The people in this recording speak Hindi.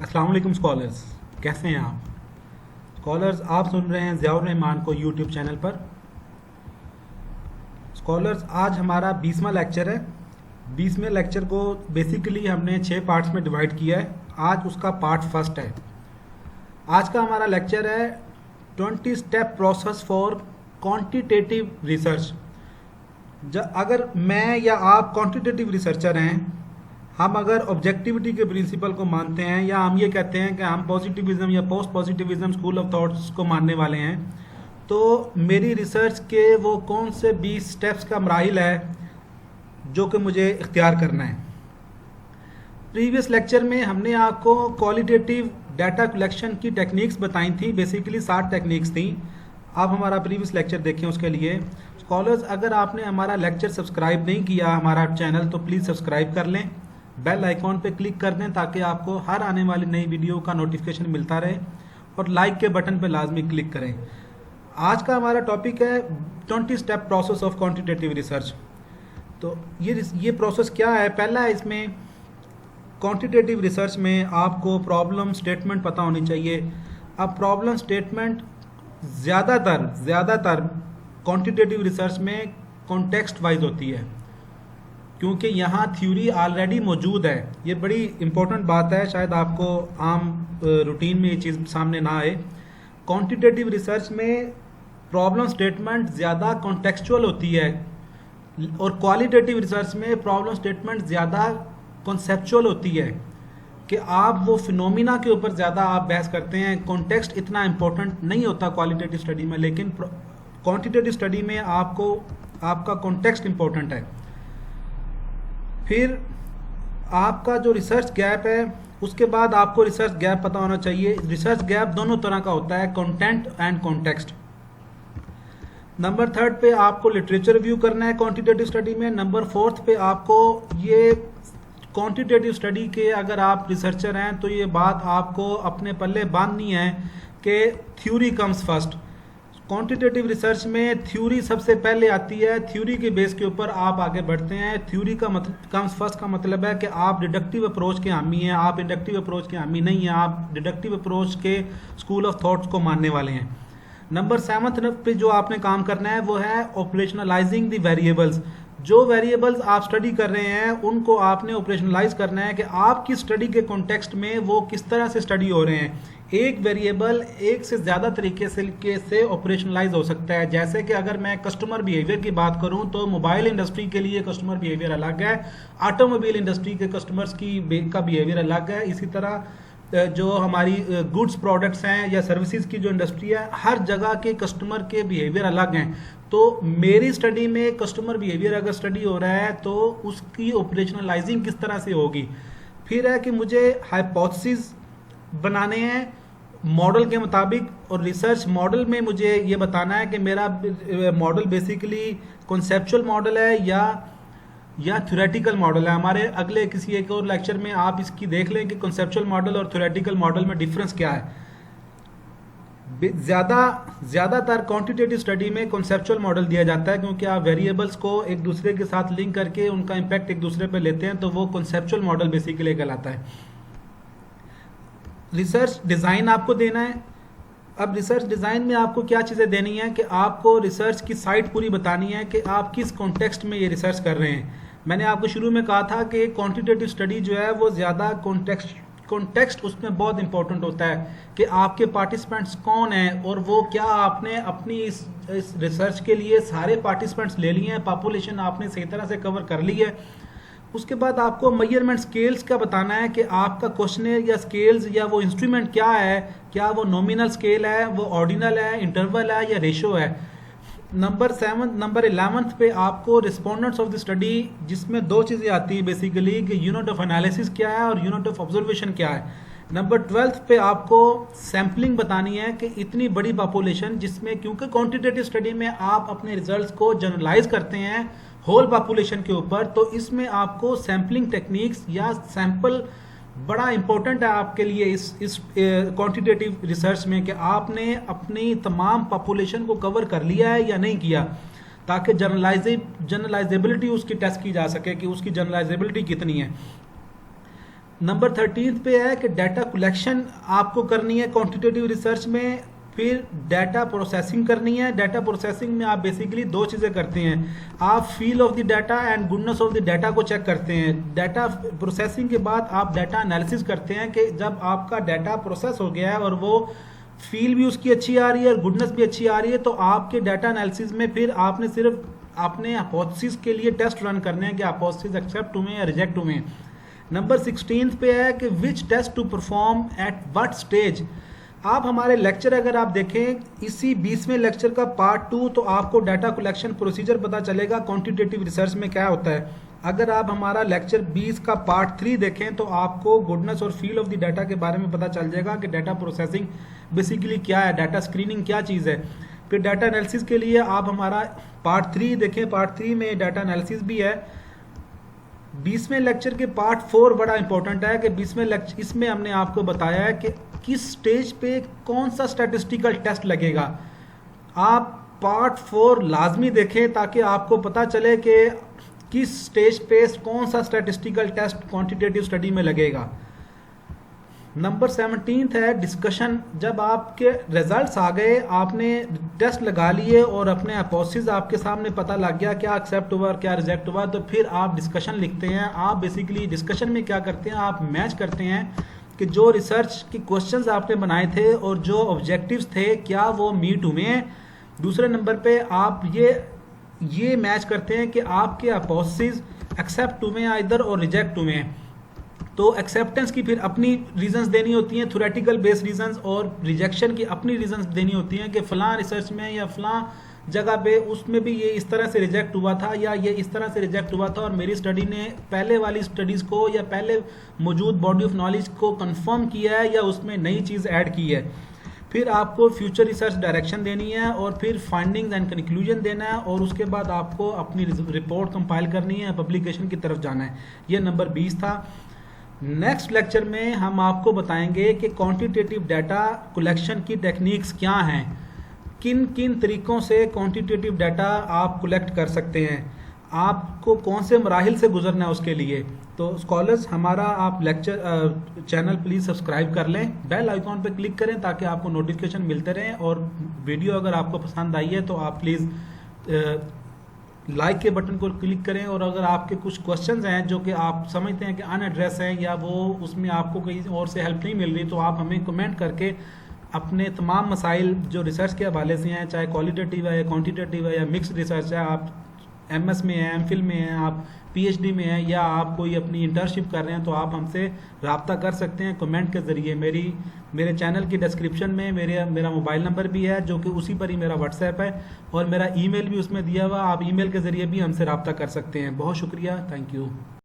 अस्सलाम वालेकुम स्कॉलर्स, कैसे हैं आप स्कॉलर्स? आप सुन रहे हैं ज़ियाउर रहमान को यूट्यूब चैनल पर। स्कॉलर्स, आज हमारा 20वां लेक्चर है। 20वें लेक्चर को बेसिकली हमने 6 पार्ट्स में डिवाइड किया है। आज उसका पार्ट फर्स्ट है। आज का हमारा लेक्चर है 20 step process for quantitative research. अगर मैं या आप क्वांटिटेटिव रिसर्चर हैं, हम अगर ऑब्जेक्टिविटी के प्रिंसिपल को मानते हैं, या हम ये कहते हैं कि हम पॉजिटिविज्म या post positivism school of thoughts को मानने वाले हैं, तो मेरी रिसर्च के वो कौन से 20 स्टेप्स का मराहिल है जो कि मुझे इख्तियार करना है। प्रीवियस लेक्चर में हमने आपको क्वालिटेटिव डाटा कलेक्शन की टेक्निक्स बताई थी। बेसिकली 60 टेक्निक्स थी। आप हमारा प्रीवियस लेक्चर देखें। उसके लिए स्कॉलर्स, अगर आपने हमारा लेक्चर सब्सक्राइब नहीं किया हमारा चैनल, तो प्लीज़ सब्सक्राइब कर लें, बेल आइकॉन पे क्लिक कर दें ताकि आपको हर आने वाली नई वीडियो का नोटिफिकेशन मिलता रहे, और लाइक के बटन पे लाजमी क्लिक करें। आज का हमारा टॉपिक है 20 step process of quantitative research. तो ये प्रोसेस क्या है? पहला है, इसमें क्वांटिटेटिव रिसर्च में आपको प्रॉब्लम स्टेटमेंट पता होनी चाहिए। अब प्रॉब्लम स्टेटमेंट ज़्यादातर क्वांटिटेटिव रिसर्च में कॉन्टेक्स्ट वाइज होती है, क्योंकि यहाँ थ्योरी ऑलरेडी मौजूद है। ये बड़ी इंपॉर्टेंट बात है, शायद आपको आम रूटीन में ये चीज़ सामने ना आए। क्वांटिटेटिव रिसर्च में प्रॉब्लम स्टेटमेंट ज़्यादा कॉन्टेक्चुअल होती है, और क्वालिटेटिव रिसर्च में प्रॉब्लम स्टेटमेंट ज़्यादा कॉन्सेप्चुअल होती है कि आप वो फिनोमिना के ऊपर ज़्यादा आप बहस करते हैं। कॉन्टेक्स्ट इतना इम्पोर्टेंट नहीं होता क्वालिटेटिव स्टडी में, लेकिन क्वांटिटेटिव स्टडी में आपका कॉन्टेक्स्ट इम्पोर्टेंट है। फिर आपका जो रिसर्च गैप है, उसके बाद आपको रिसर्च गैप पता होना चाहिए। रिसर्च गैप दोनों तरह का होता है, कंटेंट एंड कॉन्टेक्स्ट। नंबर 3 पे आपको लिटरेचर रिव्यू करना है क्वांटिटेटिव स्टडी में। नंबर 4 पे आपको ये क्वांटिटेटिव स्टडी के, अगर आप रिसर्चर हैं तो ये बात आपको अपने पल्ले बांधनी है कि theory comes first. Quantitative research में थ्योरी सबसे पहले आती है, थ्योरी के बेस के ऊपर आप आगे बढ़ते हैं। थ्योरी का कम्स फर्स्ट का मतलब है कि आप डिडक्टिव अप्रोच के हामी हैं, आप इंडक्टिव अप्रोच के हामी नहीं हैं, आप डिडक्टिव अप्रोच के स्कूल ऑफ थॉट्स को मानने वाले हैं। नंबर 7 पे जो आपने काम करना है वो है ऑपरेशनलाइजिंग द वेरिएबल्स। जो वेरिएबल्स आप स्टडी कर रहे हैं उनको आपने ऑपरेशनलाइज करना है कि आपकी स्टडी के कॉन्टेक्स्ट में वो किस तरह से स्टडी हो रहे हैं। एक वेरिएबल एक से ज़्यादा तरीके से ऑपरेशनलाइज हो सकता है। जैसे कि अगर मैं कस्टमर बिहेवियर की बात करूं तो मोबाइल इंडस्ट्री के लिए कस्टमर बिहेवियर अलग है, ऑटोमोबाइल इंडस्ट्री के कस्टमर्स का बिहेवियर अलग है। इसी तरह जो हमारी गुड्स प्रोडक्ट्स हैं या सर्विसेज की जो इंडस्ट्री है, हर जगह के कस्टमर के बिहेवियर अलग हैं। तो मेरी स्टडी में कस्टमर बिहेवियर अगर स्टडी हो रहा है तो उसकी ऑपरेशनलाइजिंग किस तरह से होगी। फिर है कि मुझे हाइपोथेसिस बनाने हैं मॉडल के मुताबिक, और रिसर्च मॉडल में मुझे ये बताना है कि मेरा मॉडल बेसिकली कॉन्सेप्चुअल मॉडल है या थ्योरेटिकल मॉडल है। हमारे अगले किसी एक और लेक्चर में आप इसकी देख लें कि कॉन्सेप्चुअल मॉडल और थ्योरेटिकल मॉडल में डिफरेंस क्या है। ज़्यादातर क्वांटिटेटिव स्टडी में कॉन्सेप्चुअल मॉडल दिया जाता है, क्योंकि आप वेरिएबल्स को एक दूसरे के साथ लिंक करके उनका इम्पैक्ट एक दूसरे पर लेते हैं, तो वो कॉन्सेप्चुअल मॉडल बेसिकली कहलाता है। रिसर्च डिज़ाइन आपको देना है। अब रिसर्च डिज़ाइन में आपको क्या चीज़ें देनी है कि आपको रिसर्च की साइट पूरी बतानी है कि आप किस कॉन्टेक्स्ट में ये रिसर्च कर रहे हैं। मैंने आपको शुरू में कहा था कि क्वांटिटेटिव स्टडी जो है वो ज़्यादा कॉन्टेक्स्ट उसमें बहुत इंपॉर्टेंट होता है कि आपके पार्टिसिपेंट्स कौन हैं, और वो क्या आपने अपनी इस रिसर्च के लिए सारे पार्टिसिपेंट्स ले लिए हैं, पॉपुलेशन आपने सही तरह से कवर कर ली है। उसके बाद आपको मेजरमेंट स्केल्स का बताना है कि आपका क्वेश्चनर या स्केल्स या वो इंस्ट्रूमेंट क्या है, क्या वो नॉमिनल स्केल है, वो ऑर्डिनल है, इंटरवल है या रेशो है। नंबर 11 पे आपको रिस्पोंडेंट्स ऑफ द स्टडी, जिसमें 2 चीज़ें आती है बेसिकली कि यूनिट ऑफ एनालिसिस क्या है और यूनिट ऑफ ऑब्जर्वेशन क्या है। नंबर 12 पे आपको सैम्पलिंग बतानी है कि इतनी बड़ी पॉपुलेशन, जिसमें क्योंकि क्वांटिटेटिव स्टडी में आप अपने रिजल्ट्स को जनरलाइज करते हैं होल पॉपुलेशन के ऊपर, तो इसमें आपको सैम्पलिंग टेक्निक्स या सैंपल बड़ा इंपॉर्टेंट है आपके लिए इस क्वांटिटेटिव रिसर्च में, कि आपने अपनी तमाम पॉपुलेशन को कवर कर लिया है या नहीं किया, ताकि जनरलाइजेबिलिटी उसकी टेस्ट की जा सके कि उसकी जनरलाइजेबिलिटी कितनी है। नंबर 13 पे है कि डाटा कलेक्शन आपको करनी है क्वांटिटेटिव रिसर्च में, फिर डाटा प्रोसेसिंग करनी है। डाटा प्रोसेसिंग में आप बेसिकली दो चीज़ें करते हैं, आप feel of the data and goodness of the data को चेक करते हैं। डाटा प्रोसेसिंग के बाद आप डाटा एनालिसिस करते हैं कि जब आपका डाटा प्रोसेस हो गया है और वो फील भी उसकी अच्छी आ रही है और गुडनेस भी अच्छी आ रही है, तो आपके डाटा एनालिसिस में फिर आपने सिर्फ अपने हाइपोथेसिस के लिए टेस्ट रन करने हैं कि हाइपोथेसिस एक्सेप्ट हुए या रिजेक्ट हुए। नंबर 16 पे है कि which test to perform at what stage. आप हमारे लेक्चर अगर आप देखें इसी 20वें लेक्चर का पार्ट 2, तो आपको डाटा कलेक्शन प्रोसीजर पता चलेगा क्वांटिटेटिव रिसर्च में क्या होता है। अगर आप हमारा लेक्चर 20 का पार्ट 3 देखें तो आपको गुडनेस और फील ऑफ द डाटा के बारे में पता चल जाएगा कि डाटा प्रोसेसिंग बेसिकली क्या है, डाटा स्क्रीनिंग क्या चीज़ है। फिर डाटा एनालिसिस के लिए आप हमारा पार्ट 3 देखें, पार्ट 3 में डाटा एनालिसिस भी है। 20वें लेक्चर के पार्ट 4 बड़ा इंपॉर्टेंट है कि 20वें लेक्चर इसमें हमने आपको बताया है कि किस स्टेज पे कौन सा स्टैटिस्टिकल टेस्ट लगेगा। आप पार्ट 4 लाजमी देखें ताकि आपको पता चले कि किस स्टेज पे कौन सा स्टैटिस्टिकल टेस्ट क्वांटिटेटिव स्टडी में लगेगा। नंबर 17 है डिस्कशन। जब आपके रिजल्ट्स आ गए, आपने टेस्ट लगा लिए और अपने हाइपोथेसिस आपके सामने पता लग गया क्या एक्सेप्ट हुआ और क्या रिजेक्ट हुआ, तो फिर आप डिस्कशन लिखते हैं। आप बेसिकली डिस्कशन में क्या करते हैं, आप मैच करते हैं कि जो रिसर्च के क्वेश्चंस आपने बनाए थे और जो ऑब्जेक्टिव्स थे क्या वो मीट हुए हैं। दूसरे नंबर पे आप ये मैच करते हैं कि आपके हाइपोथेसिस एक्सेप्ट हुए हैं इधर और रिजेक्ट हुए हैं। तो एक्सेप्टेंस की फिर अपनी रीजंस देनी होती हैं, थ्योरेटिकल बेस्ड रीजंस, और रिजेक्शन की अपनी रीजंस देनी होती हैं कि फलां रिसर्च में या फलां जगह पे उसमें भी ये इस तरह से रिजेक्ट हुआ था या ये इस तरह से रिजेक्ट हुआ था और मेरी स्टडी ने पहले वाली स्टडीज़ को या पहले मौजूद बॉडी ऑफ नॉलेज को कंफर्म किया है या उसमें नई चीज़ ऐड की है। फिर आपको फ्यूचर रिसर्च डायरेक्शन देनी है और फिर फाइंडिंग्स एंड कंक्लूजन देना है और उसके बाद आपको अपनी रिपोर्ट कंपाइल करनी है, पब्लिकेशन की तरफ जाना है। ये नंबर 20 था। नेक्स्ट लेक्चर में हम आपको बताएंगे कि क्वांटिटेटिव डाटा कलेक्शन की टेक्निक्स क्या हैं, किन किन तरीक़ों से क्वांटिटेटिव डाटा आप कलेक्ट कर सकते हैं, आपको कौन से मराहिल से गुजरना है उसके लिए। तो स्कॉलर्स हमारा आप लेक्चर चैनल प्लीज़ सब्सक्राइब कर लें, बेल आइकॉन पर क्लिक करें ताकि आपको नोटिफिकेशन मिलते रहें, और वीडियो अगर आपको पसंद आई है तो आप प्लीज़ लाइक के बटन को क्लिक करें। और अगर आपके कुछ क्वेश्चंस हैं जो कि आप समझते हैं कि अनएड्रेस हैं या वो उसमें आपको कहीं और से हेल्प नहीं मिल रही, तो आप हमें कमेंट करके अपने तमाम मसाइल जो रिसर्च के हवाले से हैं, चाहे क्वालिटेटिव है या क्वांटिटेटिव है या मिक्स्ड रिसर्च है, आप MS में हैं, MPhil में हैं, आप PhD में हैं या आप कोई अपनी इंटर्नशिप कर रहे हैं, तो आप हमसे रब्ता कर सकते हैं कमेंट के ज़रिए। मेरे चैनल की डिस्क्रिप्शन में मेरा मोबाइल नंबर भी है जो कि उसी पर ही मेरा WhatsApp है, और मेरा ईमेल भी उसमें दिया हुआ, आप ईमेल के ज़रिए भी हमसे रब्ता कर सकते हैं। बहुत शुक्रिया, थैंक यू।